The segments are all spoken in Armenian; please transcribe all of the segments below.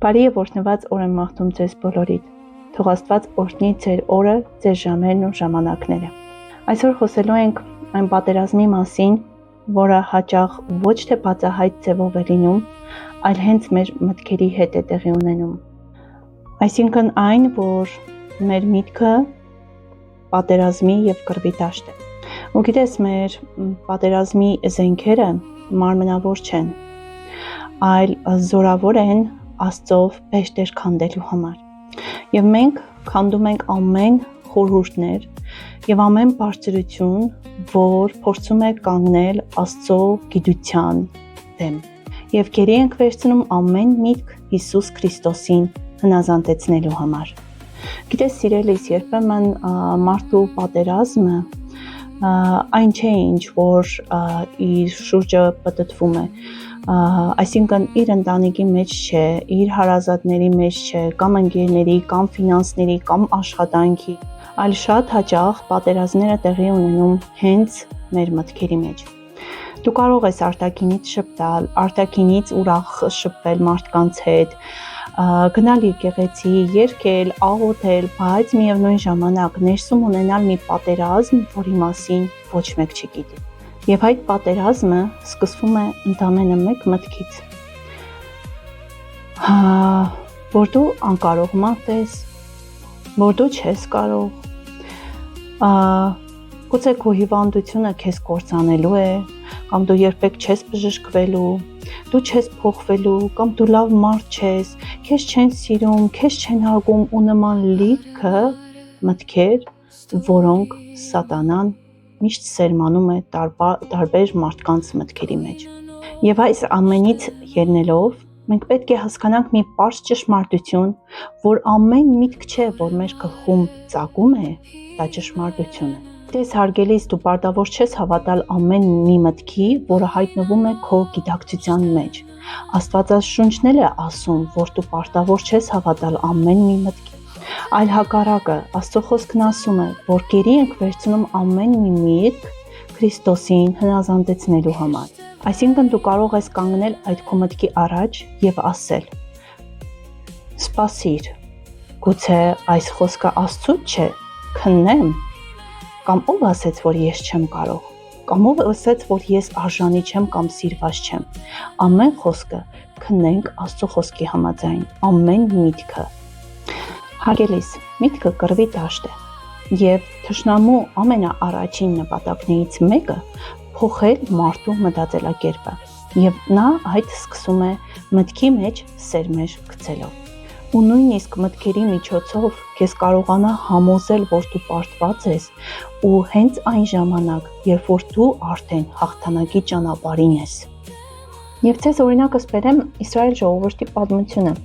Բարի եւ օրհնված օր եմ մաղթում ձեզ բոլորիդ։ Թող Աստված օրհնի ձեր օրը, ձեր ժամերն ու ժամանակները։ Այսօր խոսելու ենք այն պատերազմի մասին, որը հաճախ ոչ թե բացահայտ ձևով է լինում, այլ հենց մեր մտքերի հետ է տեղի ունենում։ Այսինքն այն, որ մեր միտքը պատերազմի եւ կռվի դաշտ է։ Ու գիտես, մեր պատերազմի զենքերը մարմնավոր չեն, այլ զորավոր են Աստծով բեշտեր քանդելու համար։ Եվ մենք քանդում ենք ամեն խորհուրդներ եւ ամեն բարձրություն, որ փորձում է կանգնել Աստծո գիտության դեմ։ Եվ գերի ենք վերցնում ամեն միտք Հիսուս Քրիստոսին հնազանդեցնելու համար։ Գիտես, սիրելիս, երբեմն մարդու պատերազմը այն չէ, ինչ որ իր շուրջը պտտվում է, այսինքն իր ընտանիքի մեջ չէ, իր հարազատների մեջ չէ, կամ ընկերների, կամ ֆինանսների, կամ աշխատանքի, այլ շատ հաճախ պատերազմները տեղի ունենում հենց մեր մտքերի մեջ։ Դու կարող ես արտաքինից շփտալ, արտաքինից ուրախ շփվել մարդկանց հետ, գնալ եկեղեցի, երգել, աղոթել, բայց միևնույն ժամանակ ներսում ունենալ մի պատերազմ, որի մասին ոչ մեկ չգիտի։ Եվ այդ պատերազմը սկսվում է ընդամենը մեկ մտքից, որ դու անկարող մարդ ես, որ դու չես կարող, գուցե քո հիվանդությունը քեզ կործանելու է, կամ դու երբեք չես բժշկվելու, դու չես փոխվելու, կամ դու լավ մարդ չես, քեզ չեն սիրում, քեզ չեն հարգում ու նման լիքը մտքեր, որոնք սատանան միշտ սերմանում է տարբեր մարդկանց մտքերի մեջ։ Եվ այս ամենից ելնելով, մենք պետք է հասկանանք մի պարզ ճշմարտություն, որ ամեն միտք չէ, որ մեր գլխում ծագում է, դա ճշմարտություն է։ Դες հարգելիս, դու պարտավոր չես հավատալ ամեն մի մտքի, որը հայտնվում է քո գիտակցության մեջ։ Աստվածաշունչն էլ է ասում, որ դու պարտավոր չես հավատալ ամեն մի մտքի, այլ հակառակը, Աստծո խոսքն ասում է, որ գերի ենք վերցնում ամեն մի միտք Քրիստոսին հնազանդեցնելու համար։ Այսինքն դու կարող ես կանգնել այդ քո մտքի առաջ եւ ասել. Սպասիր, գուցե այս խոսքը Աստծուց չէ, քննեմ, կամ ով ասեց, որ ես չեմ կարող, կամ ով ասեց, որ ես արժանի չեմ կամ սիրված չեմ։ Ամեն խոսքը քննենք Աստծո խոսքի համաձայն, ամեն միտքը։ Հարգելիս, միտքը կռվի դաշտ է, եւ թշնամու ամենաառաջին նպատակներից մեկը փոխել մարդու մտածելակերպը, եւ նա այդ սկսում է մտքի մեջ սերմեր գցելով։ Ու նույնիսկ մտքերի միջոցով քեզ կարողանա համոզել, որ դու պարտված ես, ու հենց այն ժամանակ, երբ որ դու արդեն հաղթանակի ճանապարհին ես։ Եվ ցես օրինակս բերեմ Իսրայել ժողովրդի պատմությունը։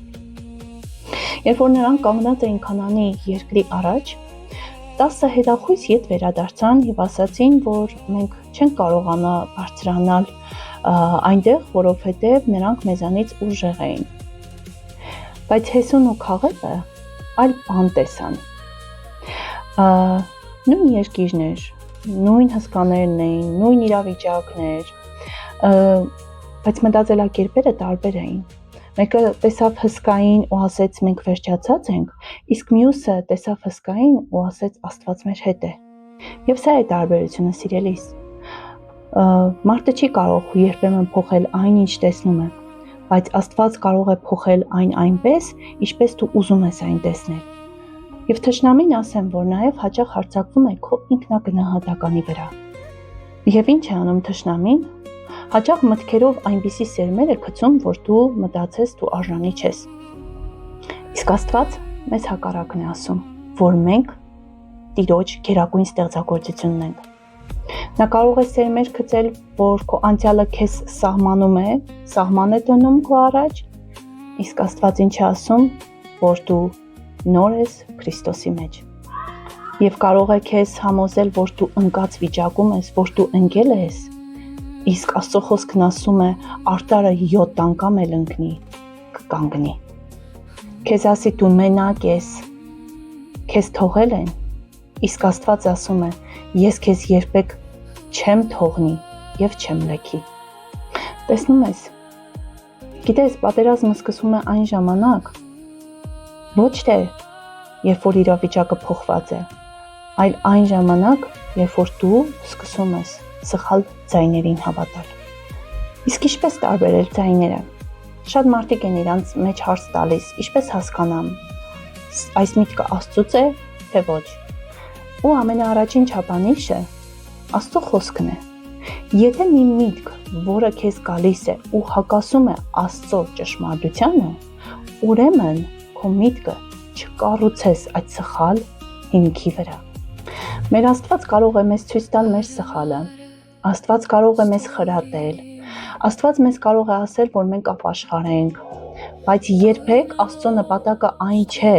Երբ որ նրանք կանգնած էին Քանանի երկրի առաջ, 10 հետախույզ ետ վերադարձան եւ ասացին, որ մենք չենք կարողանա բարձրանալ այնտեղ, որովհետեւ նրանք մեզանից ուժեղ էին։ Բայց Հեսուն ու Քաղեբը այլ բան տեսան։ Նույն երկիրներ, նույն հսկաներն էին, նույն իրավիճակներ, բայց մտածելակերպերը տարբեր էին։ Մեկը տեսավ հսկային ու ասեց մենք վերջացած ենք, իսկ մյուսը տեսավ հսկային ու ասեց Աստված մեր հետ է։ Եվ սա է տարբերությունը, սիրելիս։ Մարդը չի կարող երբեմն փոխել այն, ինչ տեսնում է, բայց Աստված կարող է փոխել այն այնպես, ինչպես դու ուզում ես այն տեսնել։ Եվ թշնամին ասեմ, որ նաև հաճախ հարձակվում է քո ինքնագնահատականի վրա։ Եվ ինչ է անում թշնամին։ Հաճախ մտքերով այնպիսի սերմեր է գցում, որ դու մտածես դու արժանի չես։ Իսկ Աստված մեզ հակառակն է ասում, որ մենք Տիրոջ գերագույն ստեղծագործությունն ենք։ Նա կարող է սերմեր գցել, որ քո անցյալը քեզ սահմանում է, սահման է դնում քո առաջ, իսկ Աստված ինչ է ասում, որ դու նոր ես Քրիստոսի մեջ։ Եվ կարող է քեզ համոզել, որ դու ընկած վիճակում ես, որ դու ընկել ես, իսկ Աստծո խոսքն ասում է, արտարը 7 անգամ էլ ընկնի, կկանգնի։ Քեզ ասի դու մենակ ես, քեզ թողել են, իսկ Աստված ասում է, ես քեզ երբեք չեմ թողնի եւ չեմ լքի։ Տեսնում ես, Գիտես, պատերազմը սկսում է այն ժամանակ, ոչ թե երբ որ իրավիճակը փոխված է, այլ այն ժամանակ, երբ որ դու սկսում ես սխալ ձայներին հավատալ։ Իսկ ինչպես տարբերել ձայները։ Շատ մարդիկ են իրանց մեջ հարց տալիս, ինչպես հասկանամ, այս միտքը Աստծուց է, թե ոչ։ Ու ամենաառաջին չափանիշը Աստծո խոսքն է։ Եթե մի միտք, որը քեզ գալիս է ու հակասում է Աստծո ճշմարտությանը, ուրեմն քո միտքը չկառուցես այդ սխալ հիմքի վրա։ Մեր Աստված կարող է մեզ ցույց տալ մեր սխալը։ Աստված կարող է մեզ խրատել։ Աստված մեզ կարող է ասել, որ մենք ապաշխարենք, բայց երբեք Աստծո նպատակը այն չէ,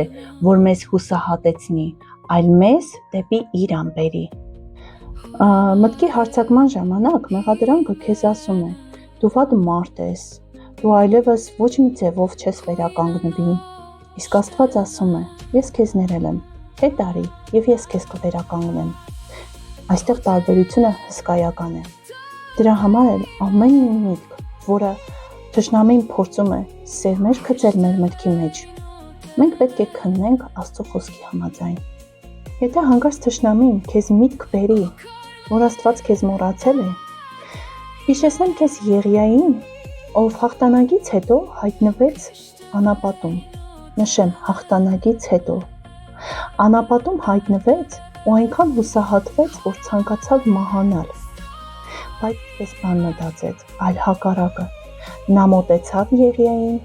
որ մեզ հուսահատեցնի, այլ մեզ դեպի իրան բերի։ Մտքի հարձակման ժամանակ մեղադրանքը քեզ ասում է. դու վատ մարդ ես, դու այլևս ոչ մի ձևով չես վերականգնվի։ Իսկ Աստված ասում է. ես քեզ ներել եմ, հետ արի եւ ես քեզ կվերականգնեմ։ Այստեղ տարբերությունը հսկայական է։ Դրա համար էլ ամեն մի միտք, որը թշնամին փորձում է սերմեր գցել մեր մտքի մեջ, մենք պետք է քննենք Աստծո խոսքի համաձայն։ Եթե հանկարծ թշնամին քեզ միտք բերի, որ Աստված քեզ մոռացել է, հիշեցնեմ քեզ Եղիային, ով հաղթանակից հետո հայտնվեց անապատում։ Նշեմ, հաղթանակից հետո անապատում հայտնվեց ու այնքան հուսահատվեց, որ ցանկացավ մահանալ։ Բայց այս բան մտածեց, այլ հակառակը։ Նա մոտեցավ Եղիային,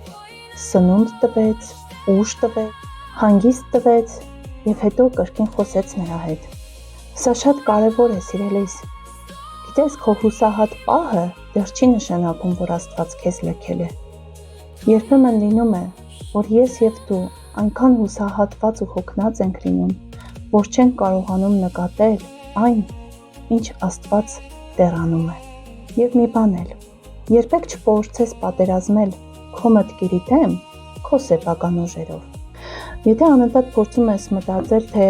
սնունդ տվեց, ուժ տվեց, հանգիստ տվեց եւ հետո կրկին խոսեց նրա հետ։ Սա շատ կարևոր է, սիրելիս։ Գիտես, քո հուսահատ պահը դեռ չի նշանակում, որ Աստված քեզ լքել է։ Երբեմն լինում է, որ ես եւ դու այնքան հուսահատված ու հոգնած ենք լինում, որ չենք կարողանում նկատել այն, ինչ Աստված դեռ անում է։ Եվ մի բան էլ, երբեք չփորձես պատերազմել քո մտքերի դեմ քո սեփական ուժերով։ Եթե անընդհատ փորձում ես մտածել, թե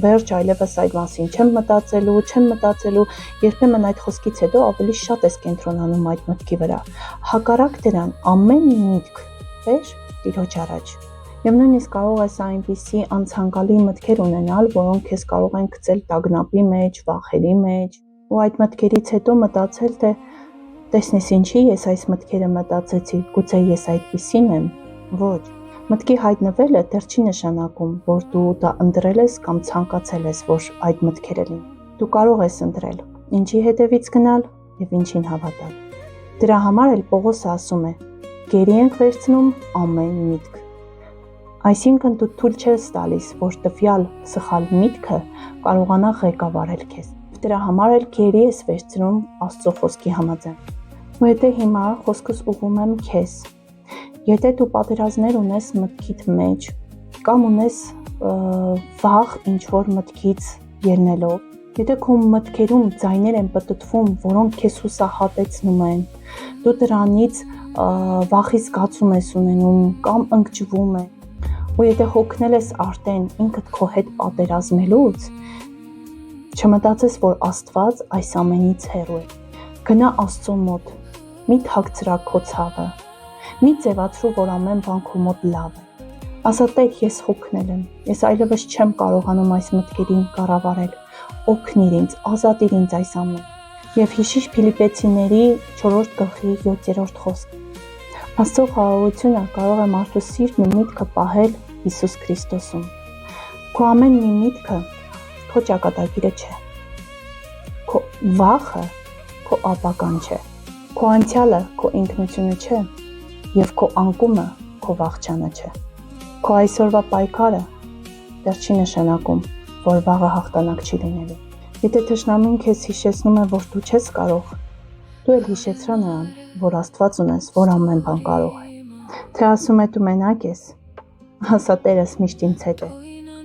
վերջ այլևս այդ մասին չեմ մտածելու, երբեմն այդ խոսքից հետո ավելի շատ ես կենտրոնանում այդ մտքի վրա։ Հակառակ դրան, ամեն միտք բեր Տիրոջ առաջ։ Եվ նույնիսկ կարող ես այնպիսի անցանկալի մտքեր ունենալ, որոնք քեզ կարող են գցել տագնապի մեջ, վախերի մեջ, ու այդ մտքերից հետո մտածել, թե տեսնես ինչի ես այս մտքերը մտածեցի, գուցե ես այդպիսին եմ։ Ոչ։ Մտքի հայտնվելը դեռ չի նշանակում, որ դու դա ընտրել ես կամ ցանկացել ես, որ այդ մտքերը լինեն։ Դու կարող ես ընտրել ինչի հետևից գնալ եւ ինչին հավատալ։ Դրա համար էլ Պողոսը ասում է. գերի ենք վերցնում ամեն միտք։ Այսինքն դու թույլ չես տալիս, որ տվյալ սխալ միտքը կարողանա ղեկավարել քեզ։ Դրա համար էլ գերի ես վերցնում Աստծո խոսքի համաձայն։ Ու եթե հիմա խոսքս ուղղում եմ քեզ, եթե դու պատերազմներ ունես մտքիդ մեջ, կամ ունես վախ ինչ-որ մտքից ելնելով, եթե քո մտքերում ձայներ են պտտվում, որոնք քեզ հուսահատեցնում են, դու դրանից վախի զգացում ես ունենում կամ ընկճվում ես, ու եթե հոգնել ես արդեն ինքդ քո հետ պատերազմելուց, չմտածես, որ Աստված այս ամենից հեռու է։ Գնա Աստծո մոտ, մի թաքցրա քո ցավը, մի ձևացրու, որ ամեն բան քո մոտ լավ է։ Ասա Տեր, ես հոգնել եմ, ես այլևս չեմ կարողանում այս մտքերին կառավարել, օգնիր ինձ, ազատիր ինձ այս ամեն։ Եվ հիշիր Փիլիպպեցիների 4 գլխի 7-րդ խոսքը։ Աստծո խաղաղությունը կարող է մարդու սիրտն ու միտքը պահել Հիսուս Քրիստոսում։ Քո ամեն մի միտքը քո ճակատագիրը չէ։ Քո վախը քո ապական չէ։ Քո անցյալը քո ինքնությունը չէ, եւ քո անկումը քո վախճանը չէ։ Քո այսօրվա պայքարը դեռ չի նշանակում, որ վաղը հաղթանակ չի լինելու։ Եթե թշնամին քեզ հիշեցնում է, որ դու չես կարող, դու էլ հիշեցրա նրան, որ Աստված ունես, որ ամեն բան կարող է։ Թե ասում է դու մենակ ես, ասա Տերս միշտ ինձ հետ է։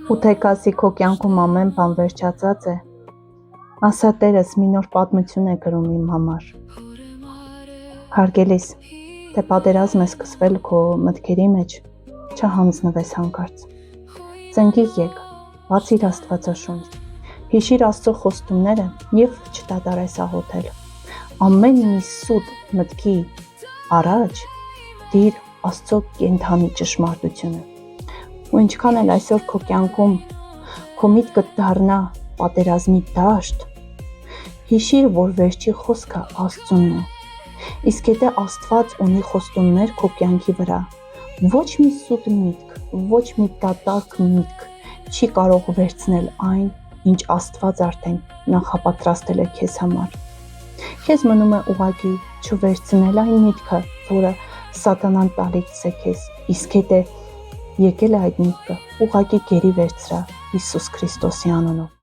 Ու թե կասի քո կյանքում ամեն բան վերջացած է, ասա Տերս մի նոր պատմություն է գրում իմ համար։ Հարգելիս, թե պատերազմ է սկսվել քո մտքերի մեջ, չհանձնվես հանկարծ։ Ծնկի եկ, բացիր Աստվածաշունչ, հիշիր Աստծո խոստումները եւ չդադարես աղոթել։ Ամեն մի սուտ մտքի առաջ դիր Աստծո կենդանի ճշմարտությունը։ Ու ինչքան էլ այսօր քո կյանքում քո միտքը դառնա պատերազմի դաշտ, հիշիր, որ վերջի խոսքը Աստծունն է։ Իսկ եթե Աստված ունի խոստումներ քո կյանքի վրա, ոչ մի սուտ միտք, ոչ մի դատարկ միտք չի կարող վերցնել այն, ինչ Աստված արդեն նախապատրաստել է քեզ համար։ Քեզ մնում է ուղղակի չվերցնել այն միտքը, որը սատանան տալիս է քեզ, իսկ եթե եկել է այդ միտքը, ուղղակի գերի վերցրա Հիսուս Քրիստոսի անունով։